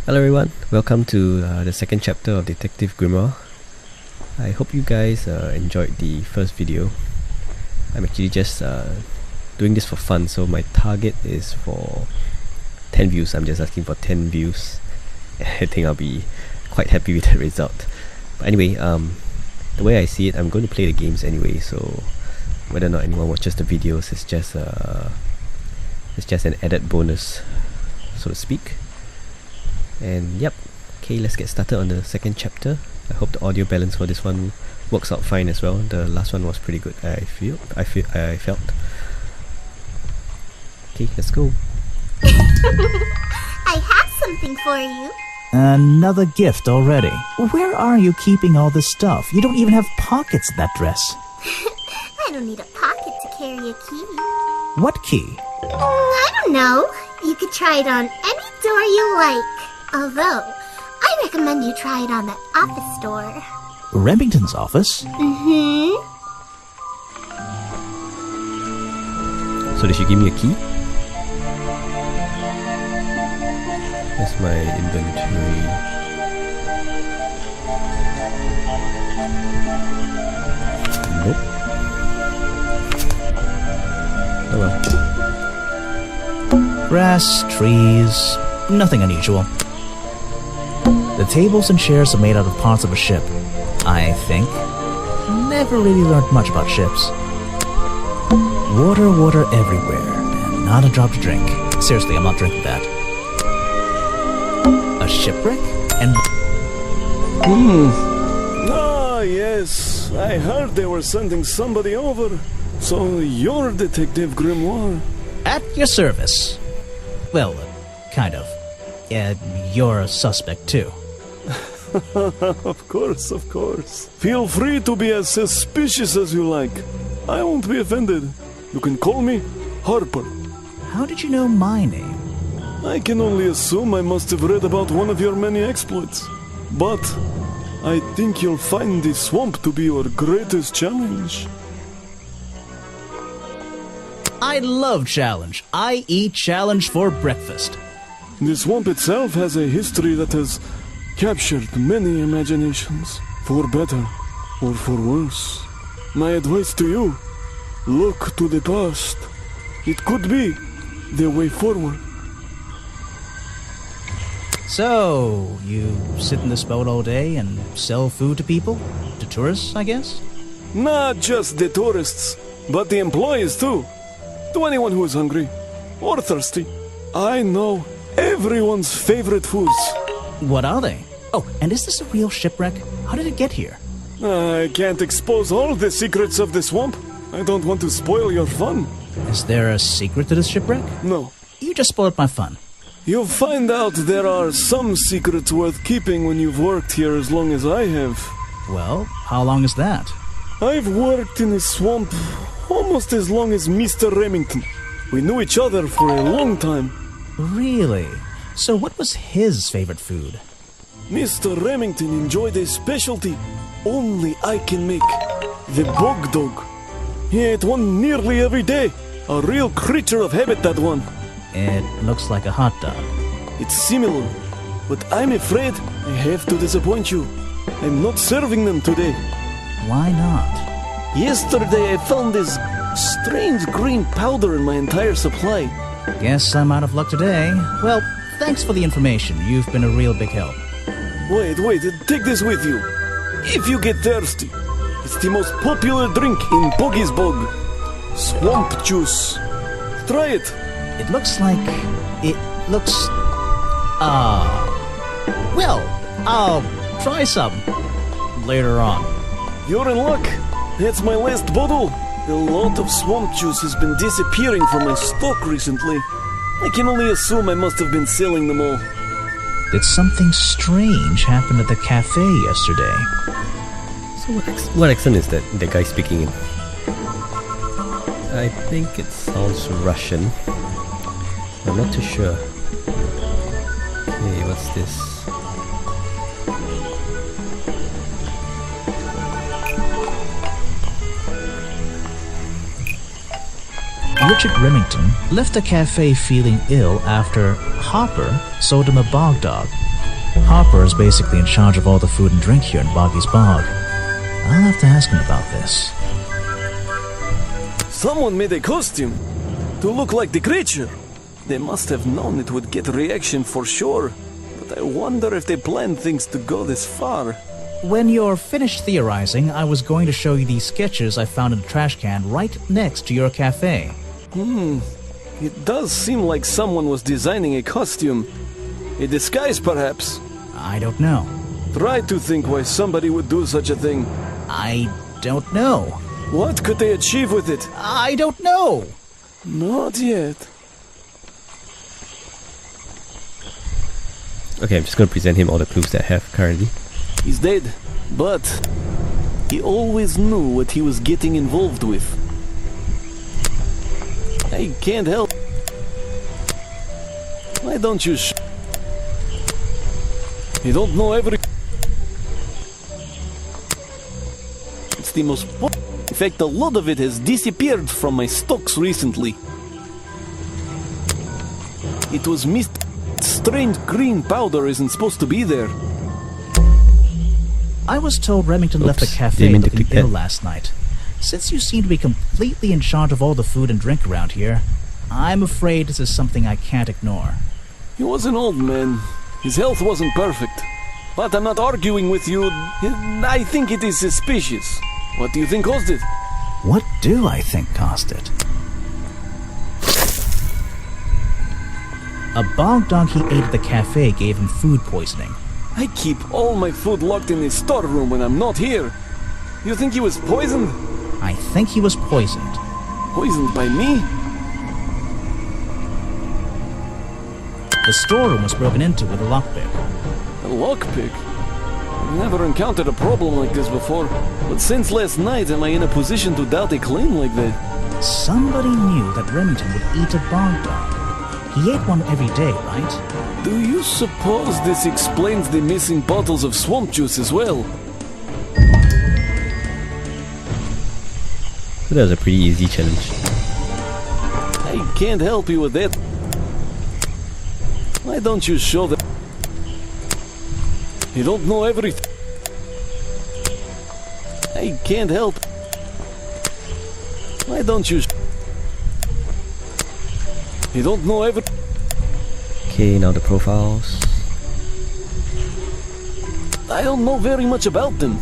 Hello everyone, welcome to the second chapter of Detective Grimoire. I hope you guys enjoyed the first video. I'm actually just doing this for fun, so my target is for 10 views. I'm just asking for 10 views. I think I'll be quite happy with the result. But anyway, the way I see it, I'm going to play the games anyway, so whether or not anyone watches the videos is just an added bonus, so to speak. And yep, okay, let's get started on the second chapter. I hope the audio balance for this one works out fine as well. The last one was pretty good, I felt. Okay, let's go. I have something for you. Another gift already. Where are you keeping all this stuff? You don't even have pockets in that dress. I don't need a pocket to carry a key. What key? I don't know. You could try it on any door you like. Although, I recommend you try it on that office door. Remington's office? So did she give me a key? That's my inventory. Nope. Oh well. Grass, trees, nothing unusual. The tables and chairs are made out of parts of a ship, I think. Never really learned much about ships. Water everywhere, and not a drop to drink. Seriously, I'm not drinking that. A shipwreck? And... Ah, yes. I heard they were sending somebody over. So you're Detective Grimoire. At your service. Well, kind of. You're a suspect, too. Of course. Feel free to be as suspicious as you like. I won't be offended. You can call me Harper. How did you know my name? I can only assume I must have read about one of your many exploits. But I think you'll find the swamp to be your greatest challenge. I love challenge. I eat challenge for breakfast. The swamp itself has a history that has captured many imaginations, for better or for worse. My advice to you, look to the past. It could be the way forward. So, you sit in this boat all day and sell food to people? To tourists, I guess? Not just the tourists, but the employees too. To anyone who is hungry or thirsty. I know everyone's favorite foods. What are they? Oh, and is this a real shipwreck? How did it get here? I can't expose all the secrets of the swamp. I don't want to spoil your fun. Is there a secret to this shipwreck? No. You just spoiled my fun. You'll find out there are some secrets worth keeping when you've worked here as long as I have. Well, how long is that? I've worked in the swamp almost as long as Mr. Remington. We knew each other for a long time. Really? So what was his favorite food? Mr. Remington enjoyed a specialty only I can make. The bog dog. He ate one nearly every day. A real creature of habit, that one. It looks like a hot dog. It's similar, but I'm afraid I have to disappoint you. I'm not serving them today. Why not? Yesterday I found this strange green powder in my entire supply. Guess I'm out of luck today. Well, thanks for the information. You've been a real big help. Wait, take this with you. If you get thirsty, it's the most popular drink in Boggy's Bog. Swamp juice. Try it. It looks... Well, I'll try some later on. You're in luck. That's my last bottle. A lot of swamp juice has been disappearing from my stock recently. I can only assume I must have been selling them all. Did something strange happen at the cafe yesterday? So what accent is that guy speaking in? I think it sounds Russian. I'm not too sure. Okay, what's this? Richard Remington left the cafe feeling ill after Hopper sold him a bog dog. Hopper is basically in charge of all the food and drink here in Boggy's Bog. I'll have to ask him about this. Someone made a costume to look like the creature. They must have known it would get a reaction for sure. But I wonder if they planned things to go this far. When you're finished theorizing, I was going to show you these sketches I found in a trash can right next to your cafe. It does seem like someone was designing a costume. A disguise, perhaps. I don't know. Try to think why somebody would do such a thing. I don't know. What could they achieve with it? I don't know! Not yet. Okay, I'm just going to present him all the clues that I have currently. He's dead, but he always knew what he was getting involved with. I can't help. Why don't you You don't know every... It's the most... In fact, a lot of it has disappeared from my stocks recently. It was missed. Strange green powder isn't supposed to be there. I was told Remington left the cafe looking ill last night. Since you seem to be completely in charge of all the food and drink around here, I'm afraid this is something I can't ignore. He was an old man. His health wasn't perfect. But I'm not arguing with you. I think it is suspicious. What do you think caused it? What do I think caused it? A bog dog he ate at the cafe gave him food poisoning. I keep all my food locked in the storeroom when I'm not here. You think he was poisoned? I think he was poisoned. Poisoned by me? The storeroom was broken into with a lockpick. A lockpick? I've never encountered a problem like this before. But since last night, am I in a position to doubt a claim like that? Somebody knew that Remington would eat a bog dog. He ate one every day, right? Do you suppose this explains the missing bottles of swamp juice as well? So that was a pretty easy challenge. I can't help you with that. Why don't you show that? You don't know everything. I can't help. Why don't you? You don't know everything. Okay, now the profiles. I don't know very much about them.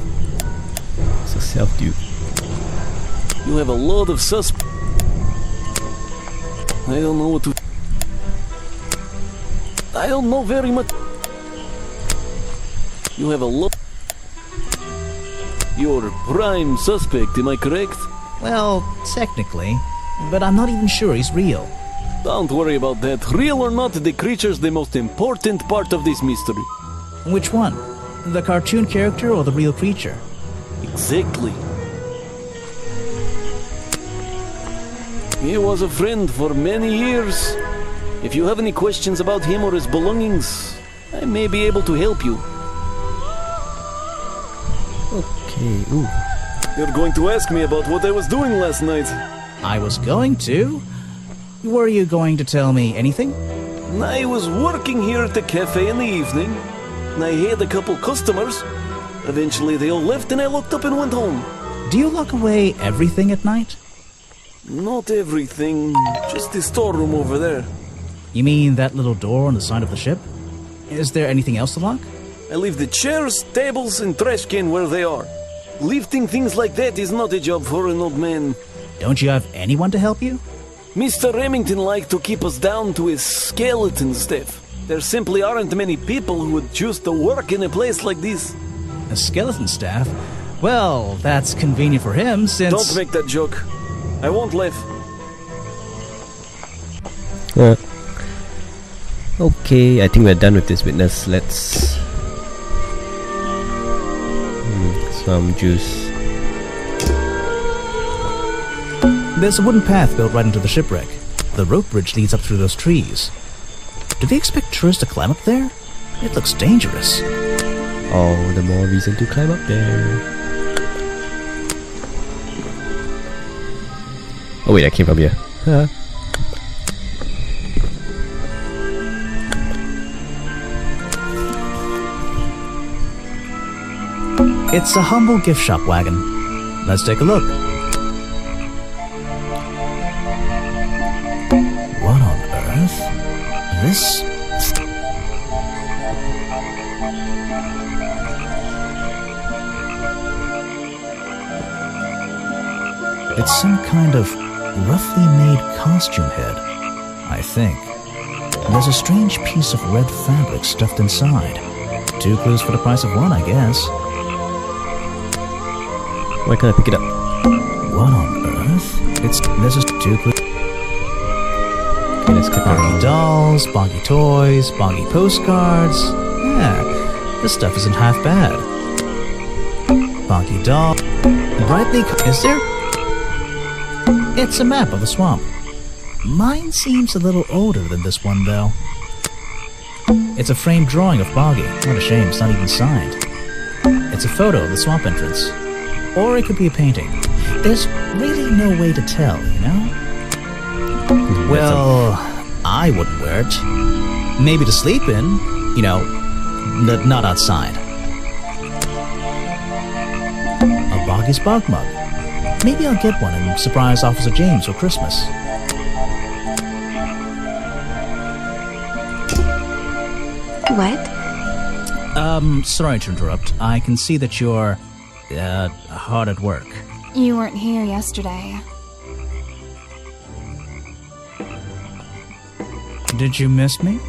It's a self-dupe. You have a lot of suspects. I don't know what to... I don't know very much. You have a lot... You're prime suspect, am I correct? Well, technically, but I'm not even sure he's real. Don't worry about that. Real or not, the creature's the most important part of this mystery. Which one? The cartoon character or the real creature? Exactly. He was a friend for many years. If you have any questions about him or his belongings, I may be able to help you. Okay, ooh. You're going to ask me about what I was doing last night. I was going to? Were you going to tell me anything? I was working here at the cafe in the evening. I had a couple customers. Eventually they all left and I locked up and went home. Do you lock away everything at night? Not everything, just the storeroom over there. You mean that little door on the side of the ship? Is there anything else to lock? I leave the chairs, tables and trash can where they are. Lifting things like that is not a job for an old man. Don't you have anyone to help you? Mr. Remington liked to keep us down to his skeleton staff. There simply aren't many people who would choose to work in a place like this. A skeleton staff? Well, that's convenient for him since... Don't make that joke. I won't laugh. Okay, I think we're done with this witness. Let's... some juice. There's a wooden path built right into the shipwreck. The rope bridge leads up through those trees. Do they expect tourists to climb up there? It looks dangerous. All the more reason to climb up there. Oh wait, I came from here. Huh. It's a humble gift shop wagon. Let's take a look. What on earth? This... It's some kind of roughly made costume head, I think. There's a strange piece of red fabric stuffed inside. 2 clues for the price of 1, I guess. Why can't I pick it up? What on earth? There's just 2 clues. Okay, let's click Boggy around. dolls, boggy toys, boggy postcards. Yeah, this stuff isn't half bad. Boggy doll. Brightly is there? It's a map of the swamp. Mine seems a little older than this one, though. It's a framed drawing of Boggy. What a shame, it's not even signed. It's a photo of the swamp entrance. Or it could be a painting. There's really no way to tell, you know? Well, I wouldn't wear it. Maybe to sleep in, you know, not outside. A Boggy's Bog mug. Maybe I'll get one and surprise Officer James for Christmas. What? Sorry to interrupt. I can see that you're, hard at work. You weren't here yesterday. Did you miss me?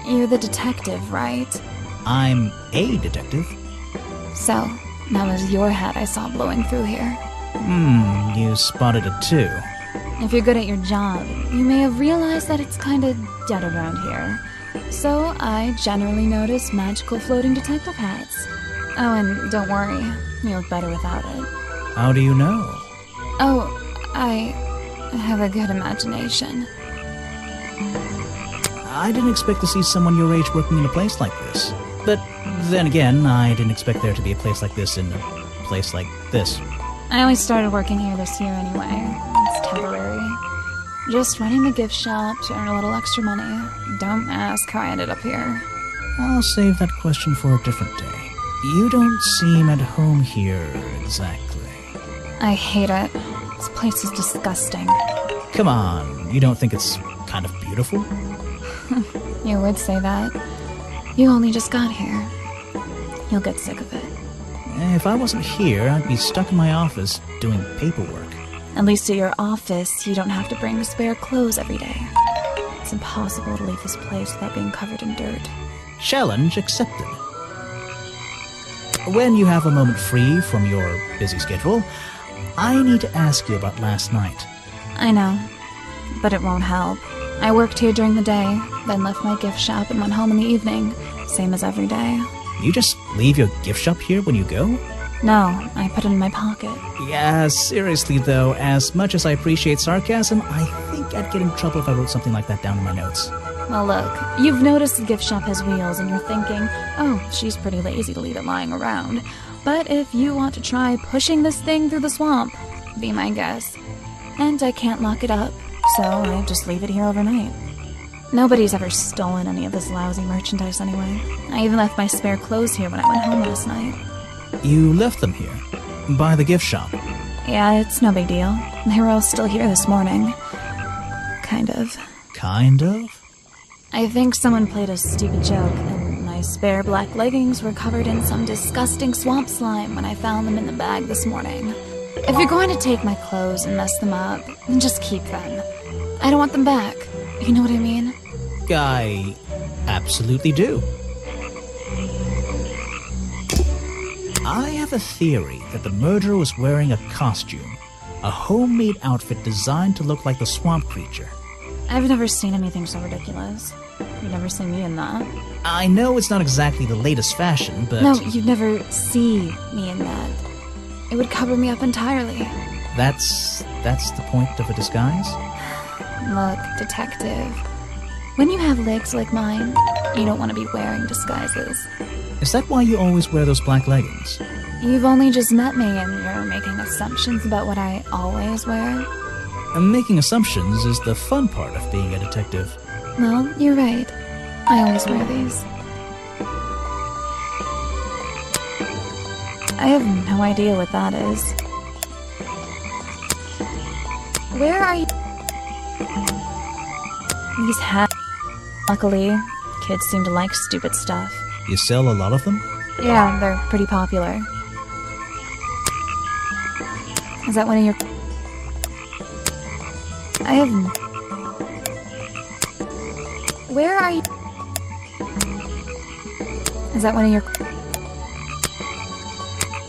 You're the detective, right? I'm a detective. So, that was your hat I saw blowing through here. You spotted it too. If you're good at your job, you may have realized that it's kinda dead around here. So, I generally notice magical floating detective hats. Oh, and don't worry, you look better without it. How do you know? Oh, I have a good imagination. I didn't expect to see someone your age working in a place like this. But then again, I didn't expect there to be a place like this in a place like this. I only started working here this year anyway. It's temporary. Just running the gift shop to earn a little extra money. Don't ask how I ended up here. I'll save that question for a different day. You don't seem at home here, exactly. I hate it. This place is disgusting. Come on, you don't think it's kind of beautiful? You would say that. You only just got here. You'll get sick of it. If I wasn't here, I'd be stuck in my office doing paperwork. At least at your office, you don't have to bring spare clothes every day. It's impossible to leave this place without being covered in dirt. Challenge accepted. When you have a moment free from your busy schedule, I need to ask you about last night. I know, but it won't help. I worked here during the day, then left my gift shop and went home in the evening, same as every day. You just leave your gift shop here when you go? No, I put it in my pocket. Yeah, seriously though, as much as I appreciate sarcasm, I think I'd get in trouble if I wrote something like that down in my notes. Well, look, you've noticed the gift shop has wheels and you're thinking, oh, she's pretty lazy to leave it lying around. But if you want to try pushing this thing through the swamp, be my guest. And I can't lock it up, so I just leave it here overnight. Nobody's ever stolen any of this lousy merchandise anyway. I even left my spare clothes here when I went home last night. You left them here? By the gift shop? Yeah, it's no big deal. They were all still here this morning. Kind of. Kind of? I think someone played a stupid joke, and my spare black leggings were covered in some disgusting swamp slime when I found them in the bag this morning. If you're going to take my clothes and mess them up, then just keep them. I don't want them back. You know what I mean? I absolutely do. I have a theory that the murderer was wearing a costume, a homemade outfit designed to look like the swamp creature. I've never seen anything so ridiculous. You've never seen me in that. I know it's not exactly the latest fashion, but... No, you'd never see me in that. It would cover me up entirely. That's the point of a disguise? Look, detective. When you have legs like mine, you don't want to be wearing disguises. Is that why you always wear those black leggings? You've only just met me and you're making assumptions about what I always wear. And making assumptions is the fun part of being a detective. Well, you're right. I always wear these. I have no idea what that is. Where are you? These hats. Luckily, kids seem to like stupid stuff. You sell a lot of them? Yeah, they're pretty popular. Is that one of your... I have... Where are you? Is that one of your...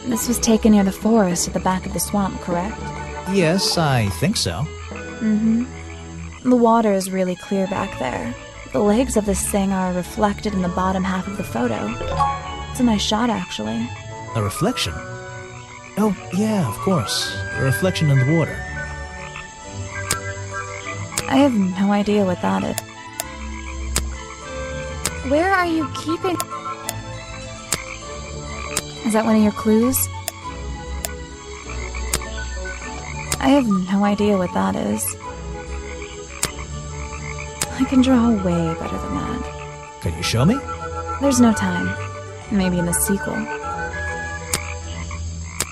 This was taken near the forest at the back of the swamp, correct? Yes, I think so. Mm-hmm. The water is really clear back there. The legs of this thing are reflected in the bottom half of the photo. It's a nice shot, actually. A reflection? Oh, yeah, of course. A reflection in the water. I have no idea what that is. Where are you keeping... Is that one of your clues? I have no idea what that is. I can draw way better than that. Can you show me? There's no time. Maybe in the sequel.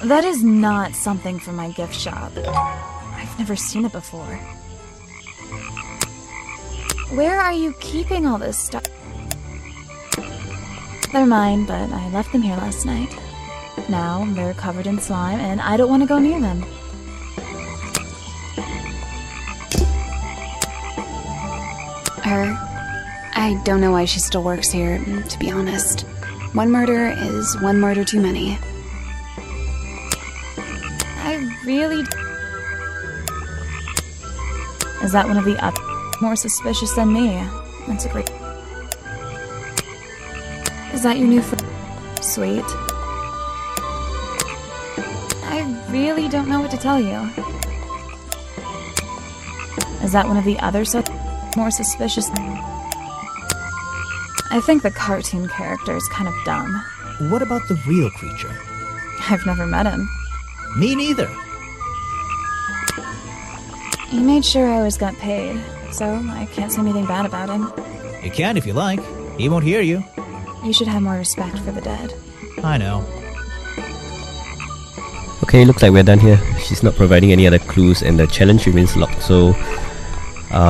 That is not something from my gift shop. I've never seen it before. Where are you keeping all this stuff? They're mine, but I left them here last night. Now they're covered in slime, and I don't want to go near them. I don't know why she still works here, to be honest. One murder is one murder too many. I really... Is that one of the other... More suspicious than me? That's a great... Is that your new friend? Sweet. I really don't know what to tell you. Is that one of the other more suspicious? I think the cartoon character is kind of dumb. What about the real creature? I've never met him. Me neither. He made sure I always got paid, so I can't say anything bad about him. You can if you like. He won't hear you. You should have more respect for the dead. I know. Okay, looks like we're done here. She's not providing any other clues and the challenge remains locked, so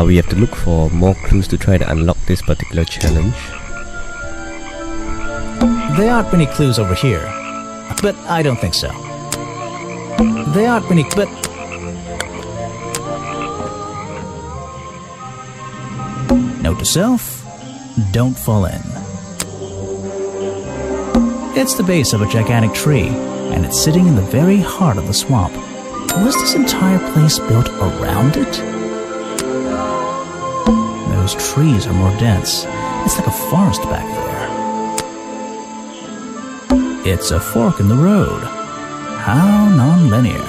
we have to look for more clues to try to unlock this particular challenge. There aren't many clues over here, but I don't think so. There aren't many, but... Note to self, don't fall in. It's the base of a gigantic tree, and it's sitting in the very heart of the swamp. Was this entire place built around it? Those trees are more dense. It's like a forest back there. It's a fork in the road. How non-linear.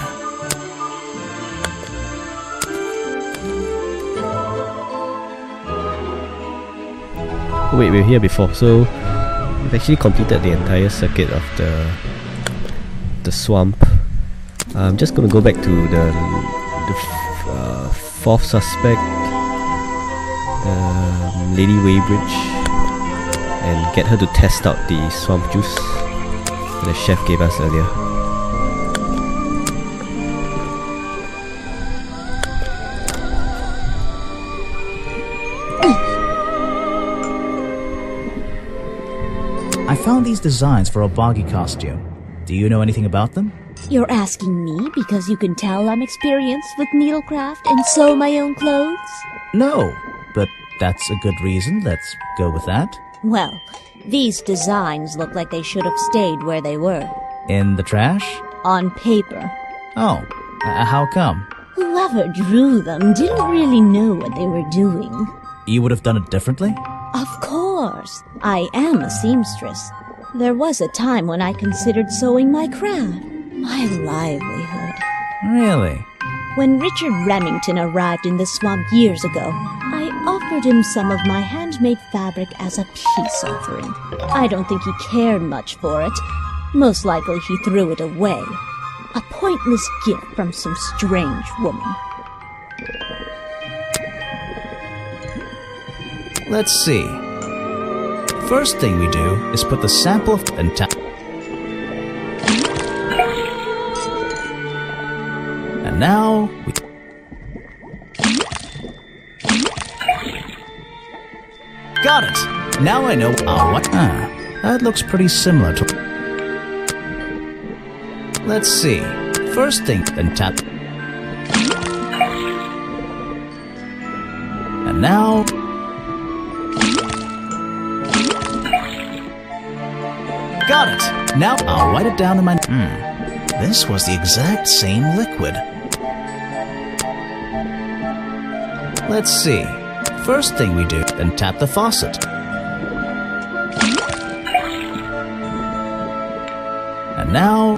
Wait, we were here before, so we've actually completed the entire circuit of the swamp. I'm just gonna go back to the fourth suspect, Lady Weybridge, and get her to test out the swamp juice the chef gave us earlier. I found these designs for a boggy costume. Do you know anything about them? You're asking me because you can tell I'm experienced with needlecraft and sew my own clothes? No, but that's a good reason. Let's go with that. Well, these designs look like they should have stayed where they were. In the trash? On paper. Oh, how come? Whoever drew them didn't really know what they were doing. You would have done it differently? Of course. I am a seamstress. There was a time when I considered sewing my craft, my livelihood. Really? When Richard Remington arrived in the swamp years ago, I offered him some of my handmade fabric as a peace offering. I don't think he cared much for it. Most likely he threw it away. A pointless gift from some strange woman. Let's see. First thing we do is put the sample of And now we... Got it! Now I know... what? That looks pretty similar to... Let's see. First thing, then tap... And now... Got it! Now I'll write it down in my... This was the exact same liquid. Let's see. First thing we do, then tap the faucet. And now...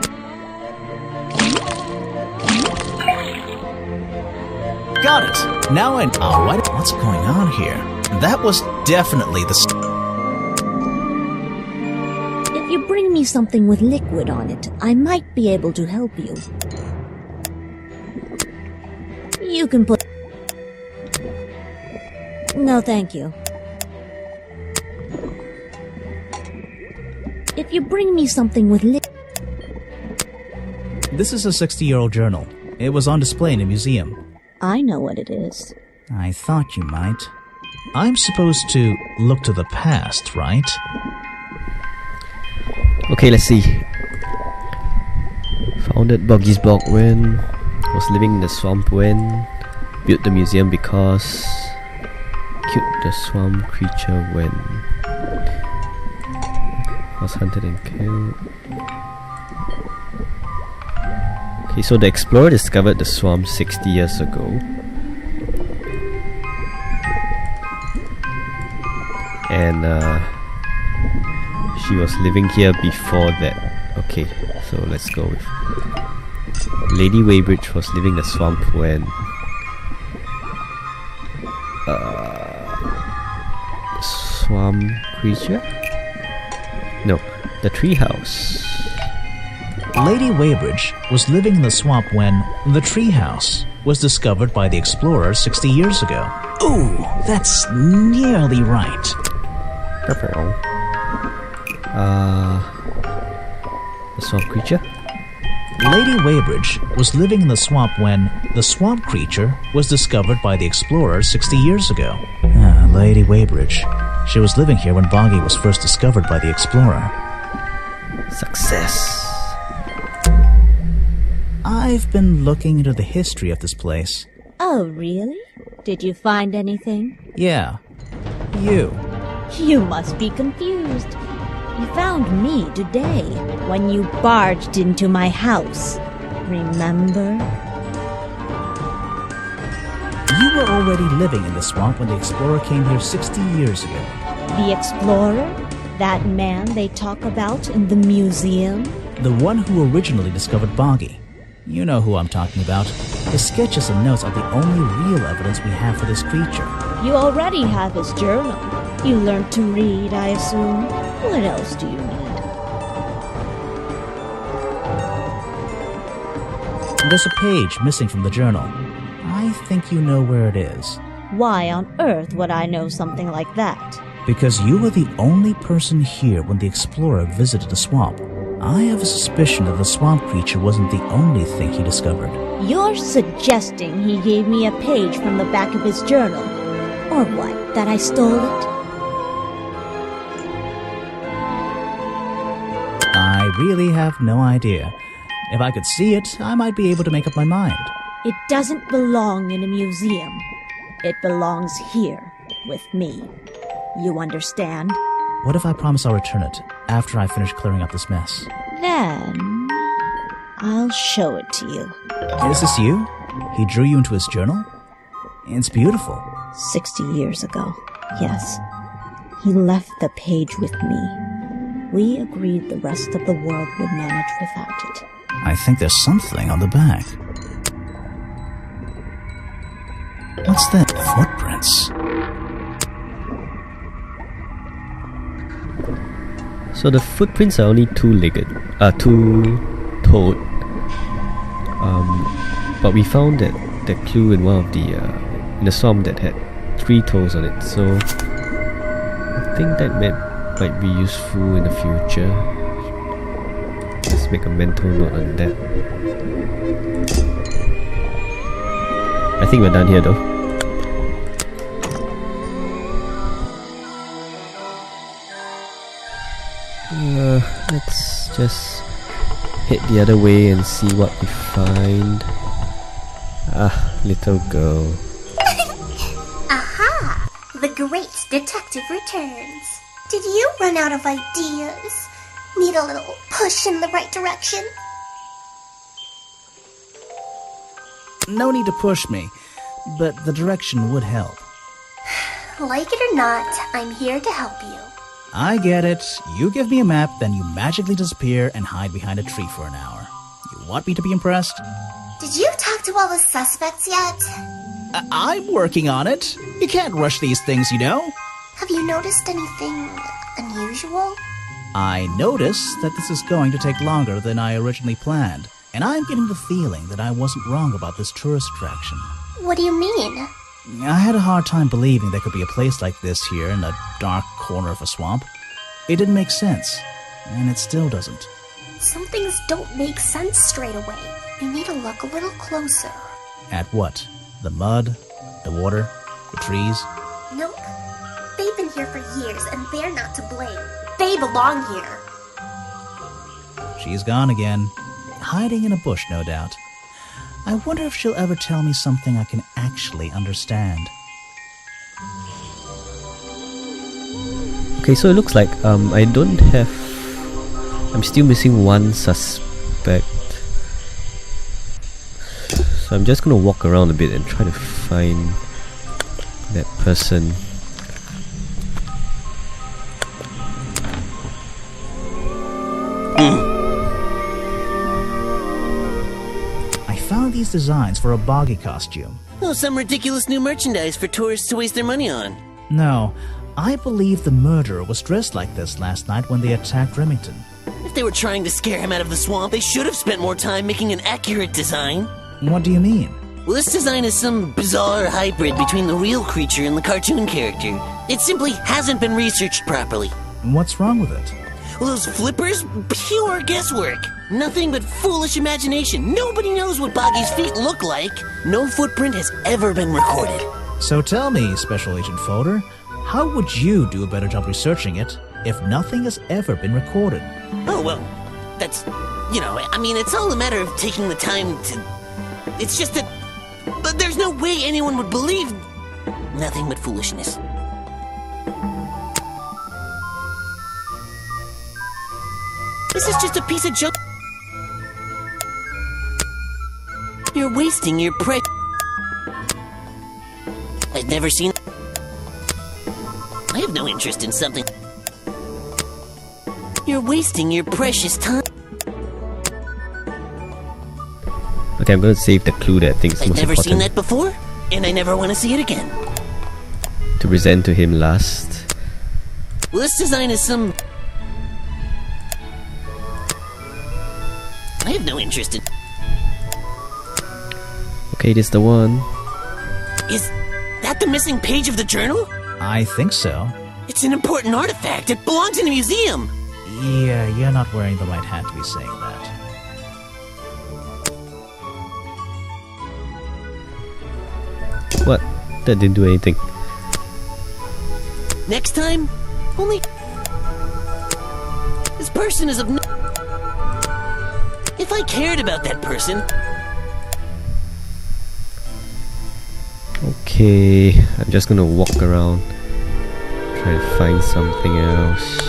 Got it! Now I'll write it. What's going on here? That was definitely the... If you bring me something with liquid on it, I might be able to help you. You can put... No, thank you. If you bring me something with liquid... This is a 60-year-old journal. It was on display in a museum. I know what it is. I thought you might. I'm supposed to look to the past, right? Okay, let's see. Founded Boggy's Bog when, was living in the swamp when, built the museum because, killed the swamp creature when, was hunted and killed. Okay, so the explorer discovered the swamp 60 years ago. And she was living here before that. Okay, so let's go with Lady Weybridge was living in the swamp when swamp creature? No, the treehouse. Lady Weybridge was living in the swamp when the treehouse was discovered by the explorer 60 years ago. Ooh, that's nearly right. The swamp creature? Lady Weybridge was living in the swamp when the swamp creature was discovered by the explorer 60 years ago. Lady Weybridge. She was living here when Boggy was first discovered by the explorer. Success. I've been looking into the history of this place. Oh, really? Did you find anything? Yeah. You. You must be confused. You found me today, when you barged into my house. Remember? You were already living in the swamp when the explorer came here 60 years ago. The explorer? That man they talk about in the museum? The one who originally discovered Boggy. You know who I'm talking about. His sketches and notes are the only real evidence we have for this creature. You already have his journal. You learned to read, I assume. What else do you need? There's a page missing from the journal. I think you know where it is. Why on earth would I know something like that? Because you were the only person here when the explorer visited the swamp. I have a suspicion that the swamp creature wasn't the only thing he discovered. You're suggesting he gave me a page from the back of his journal? Or what, that I stole it? I really have no idea. If I could see it, I might be able to make up my mind. It doesn't belong in a museum. It belongs here, with me. You understand? What if I promise I'll return it after I finish clearing up this mess? Then, I'll show it to you. Is this you? He drew you into his journal? It's beautiful. 60 years ago, yes. He left the page with me. We agreed the rest of the world would manage without it. I think there's something on the back. What's that? Footprints. So the footprints are only two-toed. But we found that clue in one of the in the swamp that had 3 toes on it. So I think that might be useful in the future. Let's make a mental note on that. I think we're done here though. Let's just head the other way and see what we find. Ah, little girl. Aha! The great detective returns. Did you run out of ideas? Need a little push in the right direction? No need to push me, but the direction would help. Like it or not, I'm here to help you. I get it. You give me a map, then you magically disappear and hide behind a tree for an hour. You want me to be impressed? Did you talk to all the suspects yet? I'm working on it. You can't rush these things, you know. Have you noticed anything unusual? I noticed that this is going to take longer than I originally planned, and I'm getting the feeling that I wasn't wrong about this tourist attraction. What do you mean? I had a hard time believing there could be a place like this here in a dark corner of a swamp. It didn't make sense, and it still doesn't. Some things don't make sense straight away. You need to look a little closer. At what? The mud? The water? The trees? Nope. They've been here for years, and they're not to blame. They belong here. She's gone again. Hiding in a bush, no doubt. I wonder if she'll ever tell me something I can actually understand. Okay, so it looks like I don't have... I'm still missing one suspect. So I'm just gonna walk around a bit and try to find that person. I found these designs for a boggy costume. Oh, some ridiculous new merchandise for tourists to waste their money on. No, I believe the murderer was dressed like this last night when they attacked Remington. If they were trying to scare him out of the swamp, they should have spent more time making an accurate design. What do you mean? Well, this design is some bizarre hybrid between the real creature and the cartoon character. It simply hasn't been researched properly. What's wrong with it? Well, those flippers? Pure guesswork. Nothing but foolish imagination. Nobody knows what Boggy's feet look like. No footprint has ever been recorded. So tell me, Special Agent Folder, how would you do a better job researching it if nothing has ever been recorded? Oh, well, that's... I mean, it's all a matter of taking the time to... It's just that... But there's no way anyone would believe... Nothing but foolishness. This is just a piece of junk. You're wasting your precious... I've never seen... I have no interest in something... You're wasting your precious time. Okay, I'm gonna save the clue that I think is I've most never important seen that before, and I never want to see it again. to present to him last. Well, this design is some... I have no interest in... Okay, this is the one. Is that the missing page of the journal? I think so. It's an important artifact. It belongs in a museum. Yeah, you're not wearing the right hat to be saying that. What? That didn't do anything. Next time, only... This person is of no... If I cared about that person... Okay, I'm just gonna walk around, try to find something else.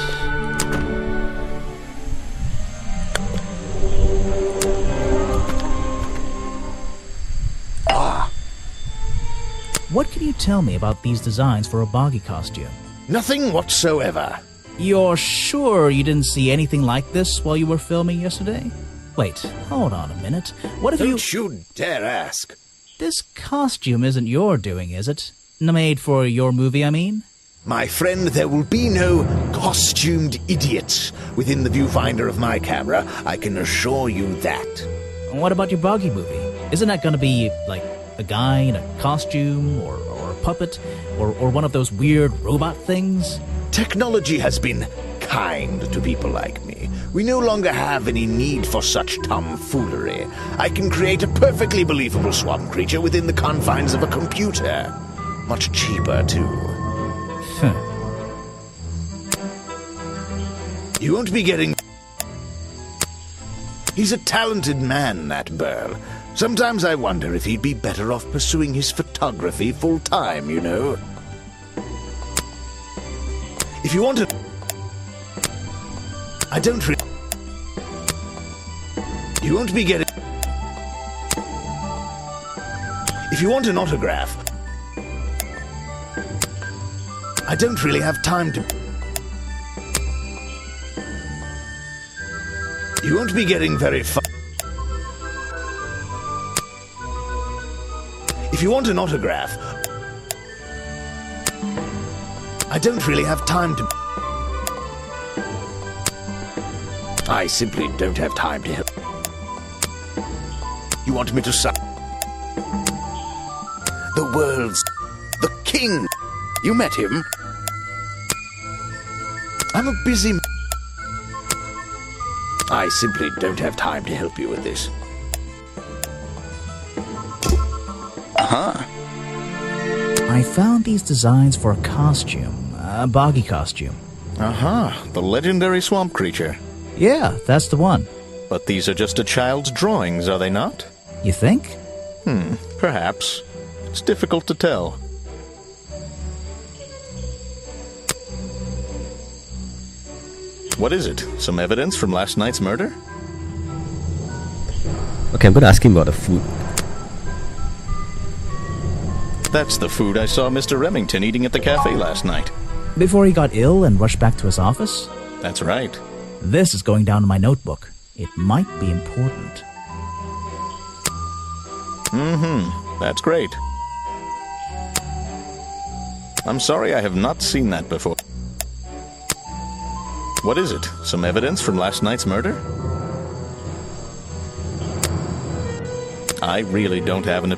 What can you tell me about these designs for a boggy costume? Nothing whatsoever. You're sure you didn't see anything like this while you were filming yesterday? Wait, hold on a minute. What if Don't you dare ask. This costume isn't your doing, is it? Made for your movie, I mean? My friend, there will be no costumed idiots within the viewfinder of my camera. I can assure you that. What about your boggy movie? Isn't that gonna be, like, a guy in a costume, or a puppet, or one of those weird robot things? Technology has been kind to people like me. We no longer have any need for such tomfoolery. I can create a perfectly believable swamp creature within the confines of a computer. Much cheaper, too. You won't be getting... He's a talented man, that Burl. Sometimes I wonder if he'd be better off pursuing his photography full-time, you know. If you want to... I don't really... You won't be getting... If you want an autograph... I don't really have time to... You won't be getting very far... If you want an autograph... I don't really have time to... I simply don't have time to help. You want me to sign? The world's... the king! You met him? I'm a busy... I simply don't have time to help you with this. I found these designs for a costume. A boggy costume. The legendary swamp creature. Yeah, that's the one. But these are just a child's drawings, are they not? You think? Perhaps. It's difficult to tell. What is it? Some evidence from last night's murder? Okay, I'm gonna ask him about the food. That's the food I saw Mr. Remington eating at the cafe last night. Before he got ill and rushed back to his office? That's right. This is going down in my notebook. It might be important. That's great. I'm sorry I have not seen that before. What is it? Some evidence from last night's murder? I really don't have an...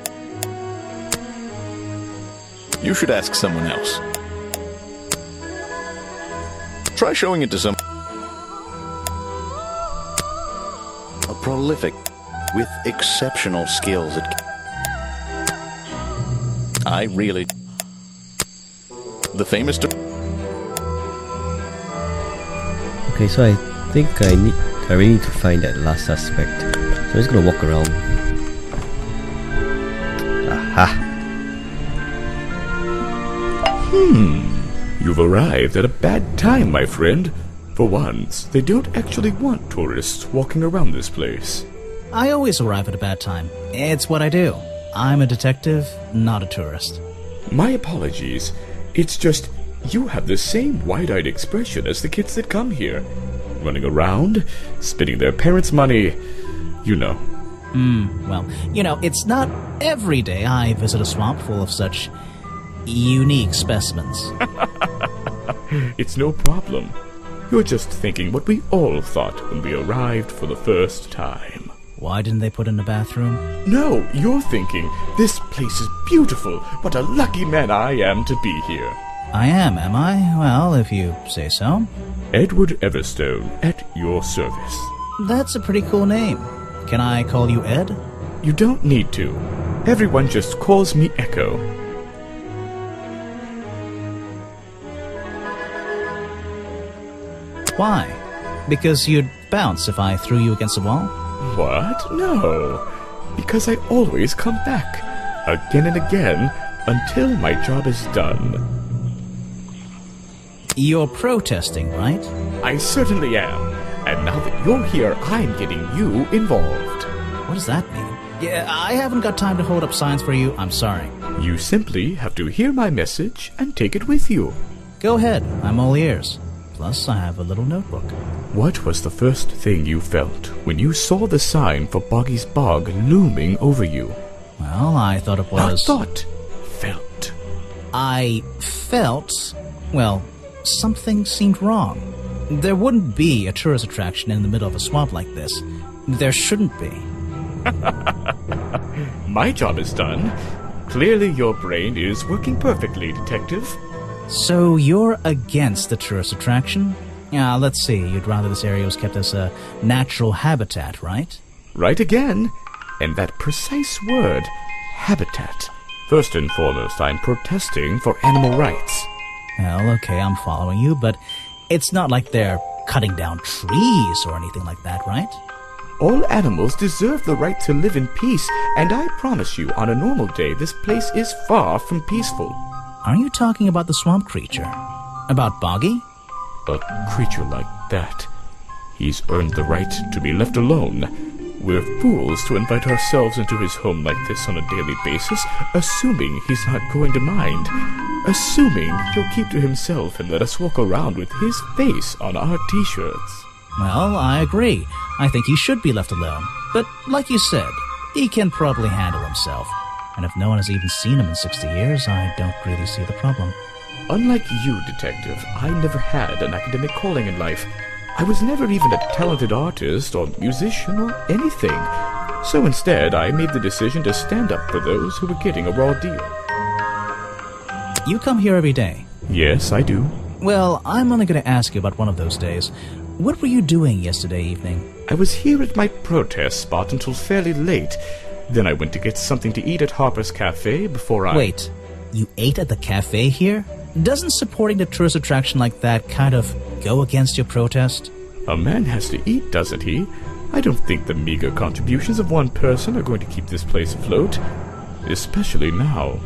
You should ask someone else. Try showing it to some... A prolific, with exceptional skills at... I really... The famous... Okay, so I think I really need to find that last suspect. So I'm just gonna walk around. Aha! You've arrived at a bad time, my friend. For once, they don't actually want tourists walking around this place. I always arrive at a bad time. It's what I do. I'm a detective, not a tourist. My apologies. It's just, you have the same wide-eyed expression as the kids that come here. Running around, spending their parents' money, you know. Well, it's not every day I visit a swamp full of such unique specimens. It's no problem. You're just thinking what we all thought when we arrived for the first time. Why didn't they put in a bathroom? No, you're thinking, this place is beautiful. What a lucky man I am to be here. I am I? Well, if you say so. Edward Everstone, at your service. That's a pretty cool name. Can I call you Ed? You don't need to. Everyone just calls me Echo. Why? Because you'd bounce if I threw you against a wall? What? No. Because I always come back. Again and again, until my job is done. You're protesting, right? I certainly am. And now that you're here, I'm getting you involved. What does that mean? Yeah, I haven't got time to hold up signs for you. I'm sorry. You simply have to hear my message and take it with you. Go ahead. I'm all ears. Plus, I have a little notebook. What was the first thing you felt when you saw the sign for Boggy's Bog looming over you? Well, I thought it was... Not thought. Felt. I felt... Well, something seemed wrong. There wouldn't be a tourist attraction in the middle of a swamp like this. There shouldn't be. My job is done. Clearly your brain is working perfectly, Detective. So you're against the tourist attraction? Yeah, let's see. You'd rather this area was kept as a natural habitat, right? Right again. And that precise word, habitat. First and foremost, I'm protesting for animal rights. Well, okay, I'm following you, but it's not like they're cutting down trees or anything like that, right? All animals deserve the right to live in peace, and I promise you, on a normal day, this place is far from peaceful. Are you talking about the swamp creature? About Boggy? A creature like that. He's earned the right to be left alone. We're fools to invite ourselves into his home like this on a daily basis, assuming he's not going to mind. Assuming he'll keep to himself and let us walk around with his face on our t-shirts. Well, I agree. I think he should be left alone. But like you said, he can probably handle himself. And if no one has even seen him in 60 years, I don't really see the problem. Unlike you, Detective, I never had an academic calling in life. I was never even a talented artist or musician or anything. So instead, I made the decision to stand up for those who were getting a raw deal. You come here every day? Yes, I do. Well, I'm only going to ask you about one of those days. What were you doing yesterday evening? I was here at my protest spot until fairly late. Then I went to get something to eat at Harper's Cafe before I... Wait, you ate at the cafe here? Doesn't supporting the tourist attraction like that kind of go against your protest? A man has to eat, doesn't he? I don't think the meager contributions of one person are going to keep this place afloat. Especially now.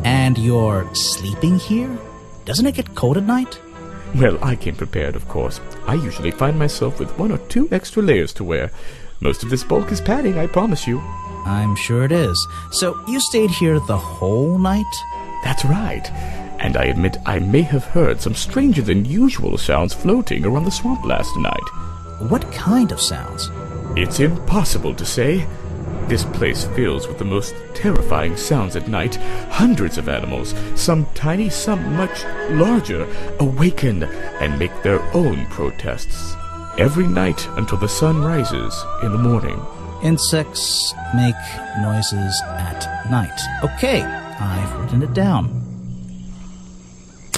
And you're sleeping here? Doesn't it get cold at night? Well, I came prepared, of course. I usually find myself with 1 or 2 extra layers to wear. Most of this bulk is padding, I promise you. I'm sure it is. So you stayed here the whole night? That's right. And I admit I may have heard some stranger-than-usual sounds floating around the swamp last night. What kind of sounds? It's impossible to say. This place fills with the most terrifying sounds at night. Hundreds of animals, some tiny, some much larger, awaken and make their own protests. Every night until the sun rises in the morning. Insects make noises at night. Okay, I've written it down.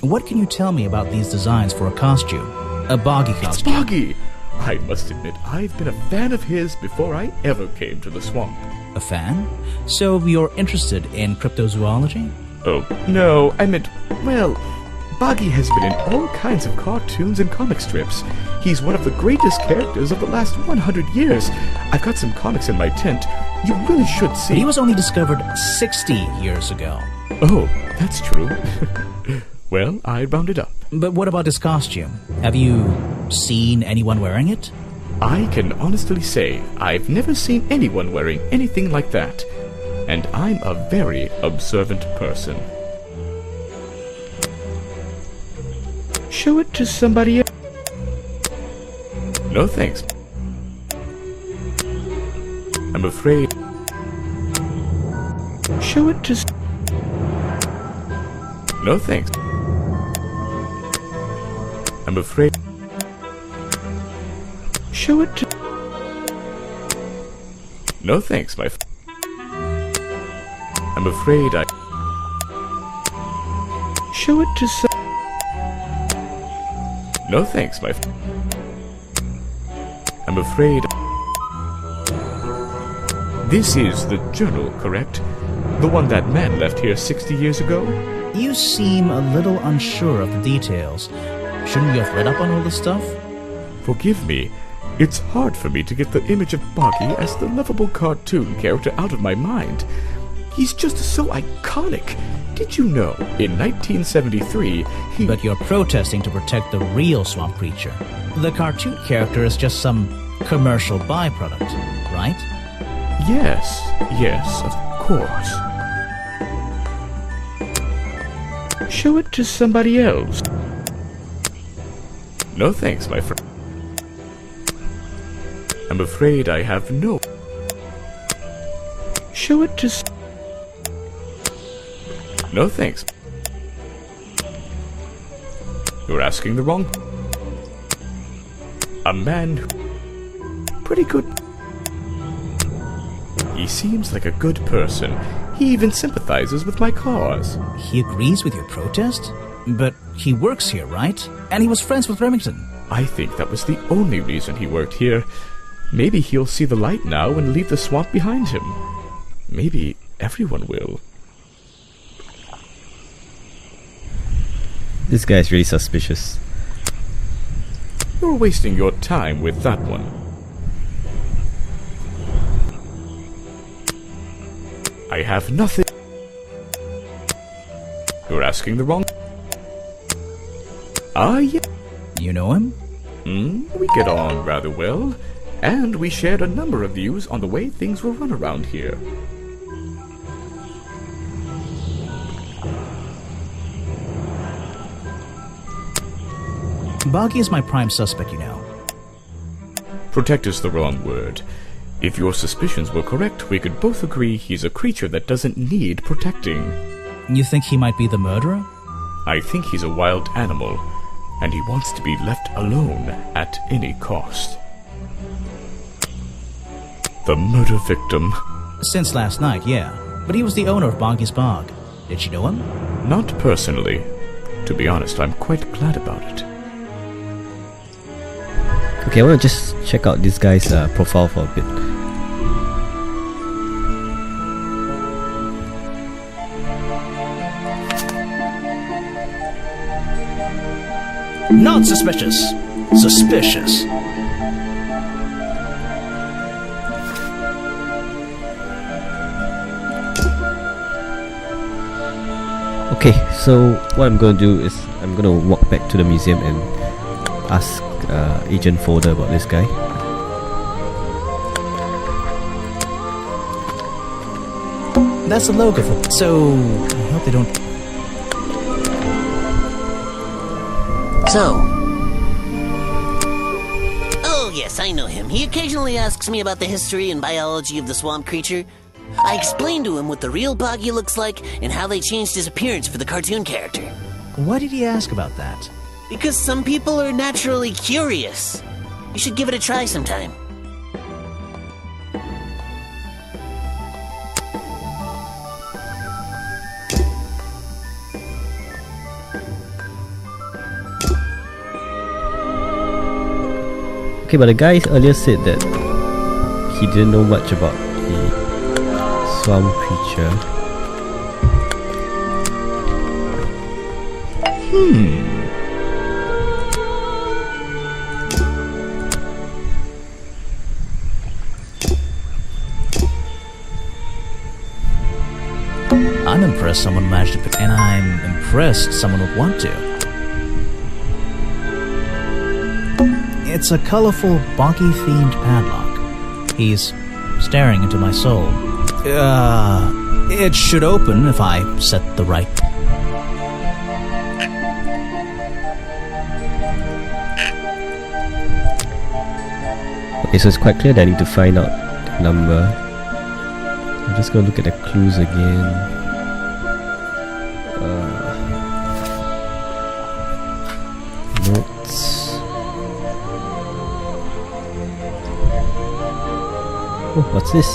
What can you tell me about these designs for a costume? A Boggy costume. It's Boggy! I must admit, I've been a fan of his before I ever came to the swamp. A fan? So you're interested in cryptozoology? Oh, no, I meant, well, Boggy has been in all kinds of cartoons and comic strips. He's one of the greatest characters of the last 100 years. I've got some comics in my tent. You really should see. But he was only discovered 60 years ago. Oh, that's true. Well, I rounded up. But what about his costume? Have you seen anyone wearing it? I can honestly say I've never seen anyone wearing anything like that. And I'm a very observant person. Show it to somebody else. No thanks. I'm afraid. Show it to... No thanks. I'm afraid. Show it to... No thanks, my I'm afraid I... Show it to some... No thanks, my I'm afraid... This is the journal, correct? The one that man left here 60 years ago? You seem a little unsure of the details. Shouldn't you have read up on all this stuff? Forgive me. It's hard for me to get the image of Boggy as the lovable cartoon character out of my mind. He's just so iconic. Did you know, in 1973, he... But you're protesting to protect the real swamp creature. The cartoon character is just some commercial byproduct, right? Yes, of course. Show it to somebody else. No thanks, my friend. I'm afraid I have no... Show it to... No thanks. You're asking the wrong... A man who... Pretty good... He seems like a good person. He even sympathizes with my cause. He agrees with your protest? But he works here, right? And he was friends with Remington. I think that was the only reason he worked here. Maybe he'll see the light now and leave the swamp behind him. Maybe everyone will. This guy is really suspicious. You're wasting your time with that one. I have nothing. You're asking the wrong. Ah, yeah. You know him? We get on rather well, and we shared a number of views on the way things were run around here. Boggy is my prime suspect, you know. Protect is the wrong word. If your suspicions were correct, we could both agree he's a creature that doesn't need protecting. You think he might be the murderer? I think he's a wild animal, and he wants to be left alone at any cost. The murder victim. Since last night, yeah. But he was the owner of Boggy's Bog. Did you know him? Not personally. To be honest, I'm quite glad about it. Okay, I want to just check out this guy's profile for a bit. Not suspicious. Suspicious. Okay, so what I'm gonna do is I'm gonna walk back to the museum and ask Agent Folder about this guy. That's the logo for. So I hope they don't. So. Oh, yes, I know him. He occasionally asks me about the history and biology of the swamp creature. I explained to him what the real Boggy looks like and how they changed his appearance for the cartoon character. Why did he ask about that? Because some people are naturally curious. You should give it a try sometime. Okay, but the guy earlier said that he didn't know much about the swamp creature. I'm impressed someone managed to pick, and I'm impressed someone would want to. It's a colorful, Boggy-themed padlock. He's staring into my soul. It should open if I set the right... Okay, so it's quite clear that I need to find out the number. I'm just gonna look at the clues again. Notes. Oh, what's this?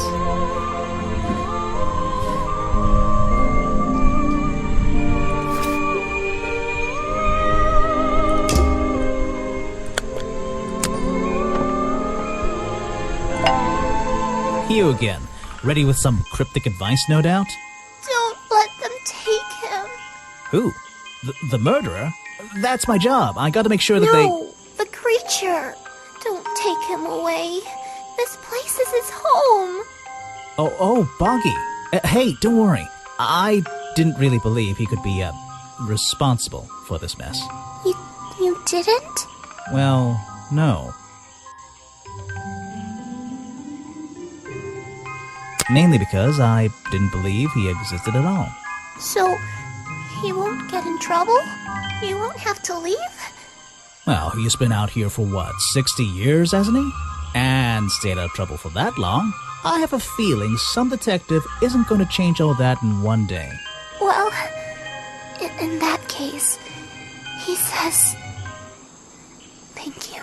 You again. Ready with some cryptic advice, no doubt? Don't let them take him. Who? The murderer? That's my job. I gotta make sure that No, the creature. Don't take him away. This place is his home. Oh, Boggy. Hey, don't worry. I didn't really believe he could be, responsible for this mess. You didn't? Well, no. Mainly because I didn't believe he existed at all. So, he won't get in trouble? You won't have to leave? Well, he's been out here for what, 60 years, hasn't he? And stayed out of trouble for that long. I have a feeling some detective isn't going to change all that in one day. Well, in that case, he says... Thank you.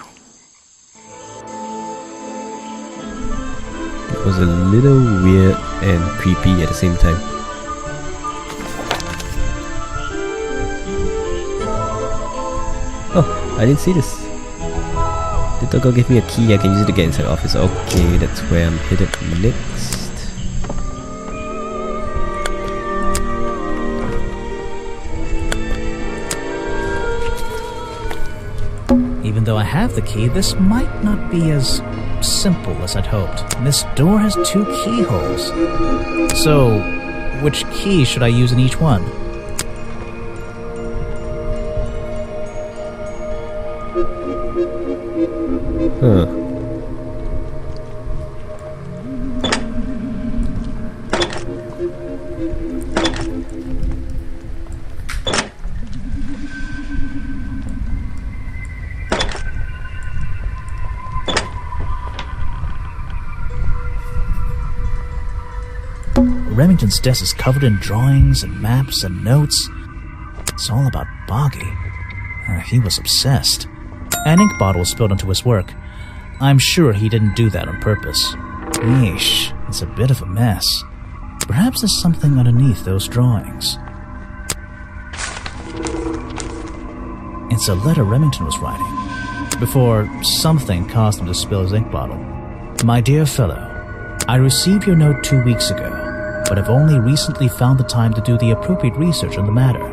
It was a little weird and creepy at the same time. Oh, I didn't see this. The doggo gave me a key, I can use it to get inside the office. Okay, that's where I'm headed next. Even though I have the key, this might not be as simple as I'd hoped. This door has 2 keyholes. So, which key should I use in each one? Huh. Remington's desk is covered in drawings and maps and notes. It's all about Boggy. He was obsessed. An ink bottle was spilled into his work. I'm sure he didn't do that on purpose. Yeesh, it's a bit of a mess. Perhaps there's something underneath those drawings. It's a letter Remington was writing, before something caused him to spill his ink bottle. My dear fellow, I received your note 2 weeks ago, but have only recently found the time to do the appropriate research on the matter.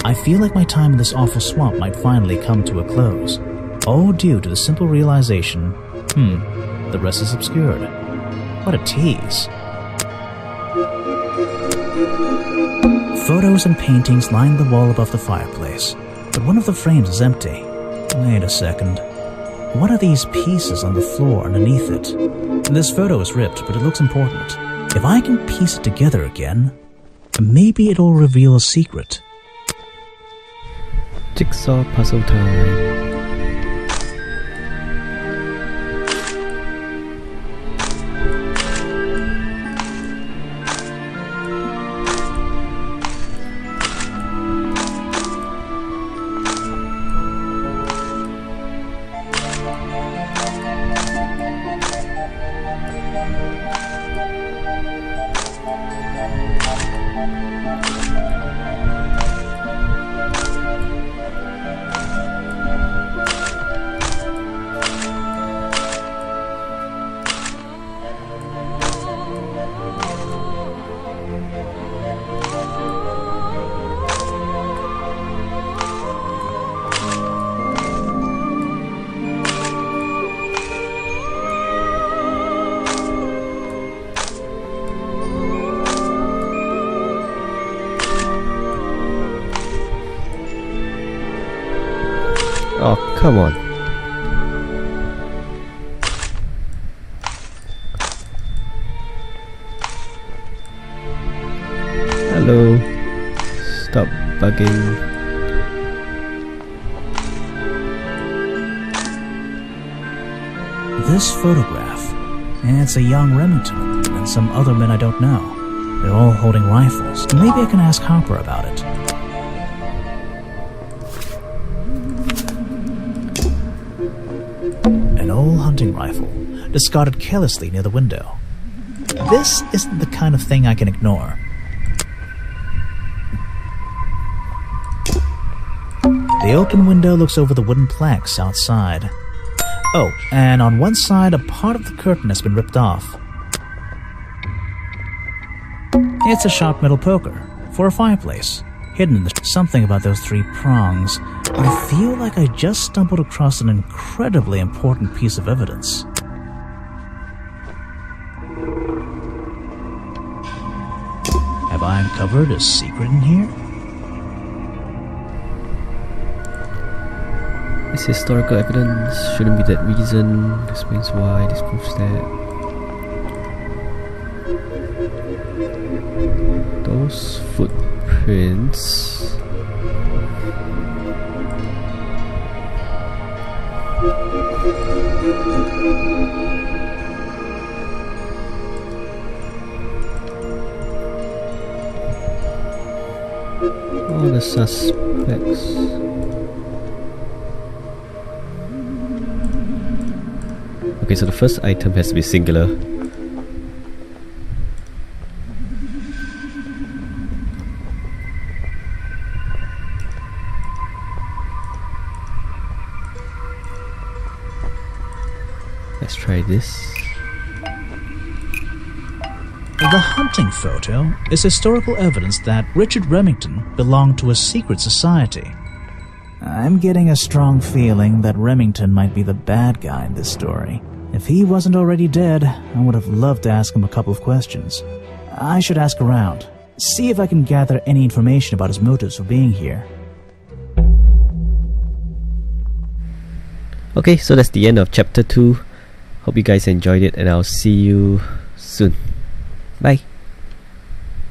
I feel like my time in this awful swamp might finally come to a close, all due to the simple realization, the rest is obscured. What a tease. Photos and paintings line the wall above the fireplace, but one of the frames is empty. Wait a second. What are these pieces on the floor underneath it? This photo is ripped, but it looks important. If I can piece it together again, maybe it'll reveal a secret. Jigsaw puzzle time. Oh, come on. Hello. Stop bugging. This photograph, it's a young Remington and some other men I don't know. They're all holding rifles. Maybe I can ask Hopper about it. An old hunting rifle, discarded carelessly near the window. This isn't the kind of thing I can ignore. The open window looks over the wooden planks outside. Oh, and on one side, a part of the curtain has been ripped off. It's a sharp metal poker for a fireplace, hidden in something about those 3 prongs. I feel like I just stumbled across an incredibly important piece of evidence. Have I uncovered a secret in here? This historical evidence shouldn't be that reason. Explains why, disproves that. Those footprints. All the suspects. Okay, so the first item has to be singular. try this. The hunting photo is historical evidence that Richard Remington belonged to a secret society. I'm getting a strong feeling that Remington might be the bad guy in this story. If he wasn't already dead, I would have loved to ask him a couple of questions. I should ask around, see if I can gather any information about his motives for being here. Okay, so that's the end of chapter 2. Hope you guys enjoyed it, and I'll see you soon. Bye.